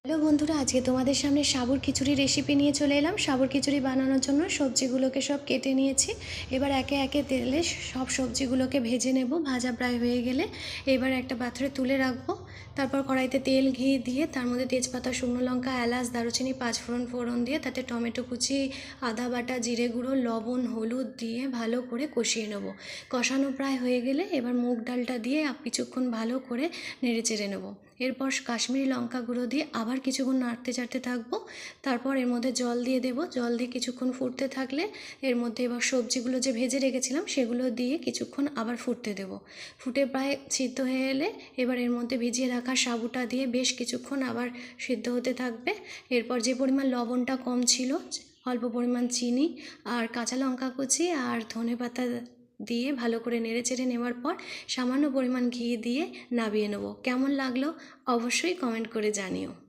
Hello বন্ধুরা, আজকে তোমাদের সামনে সাবুর খিচুড়ি রেসিপি নিয়ে চলে এলাম। সাবুর খিচুড়ি বানানোর জন্য সবজিগুলোকে সব কেটে নিয়েছি। এবার একে একে তেলে সব সবজিগুলোকে ভেজে নেব। ভাজা প্রায় হয়ে গেলে এবার একটা পাত্রে তুলে রাখবো। তারপর কড়াইতে তেল ঘি দিয়ে তার মধ্যে তেজপাতা, শুকনো লঙ্কা, এলাচ, দারুচিনি, পাঁচফোড়ন ফোড়ন দিয়ে তাতে টমেটো কুচি, আদা বাটা, জিরে গুঁড়ো, লবণ, হলুদ দিয়ে ভালো করে কষিয়ে নেব। কষানো প্রায় হয়ে গেলে এবার মুগ ডালটা দিয়ে কিছুক্ষণ ভালো করে নেড়ে চেড়ে নেব। এরপর কাশ্মীরি লঙ্কা গুঁড়ো দিয়ে আবার কিছুক্ষণ নাড়তে চাড়তে থাকবো। তারপর এর মধ্যে জল দিয়ে দেবো। জল দিয়ে কিছুক্ষণ ফুটতে থাকলে এর মধ্যে এবার সবজিগুলো যে ভেজে রেখেছিলাম সেগুলো দিয়ে কিছুক্ষণ আবার ফুটতে দেবো। ফুটে প্রায় সিদ্ধ হয়ে এলে এবার এর মধ্যে ভিজিয়ে রাখা সাবুটা দিয়ে বেশ কিছুক্ষণ আবার সিদ্ধ হতে থাকবে। এরপর যে পরিমাণ লবণটা কম ছিল, অল্প পরিমাণ চিনি আর কাঁচা লঙ্কা কুচি আর ধনেপাতা দিয়ে ভালো করে নেড়ে চেড়ে নেওয়ার পর সামান্য পরিমাণ ঘি দিয়ে নামিয়ে নেব। কেমন লাগলো অবশ্যই কমেন্ট করে জানিও।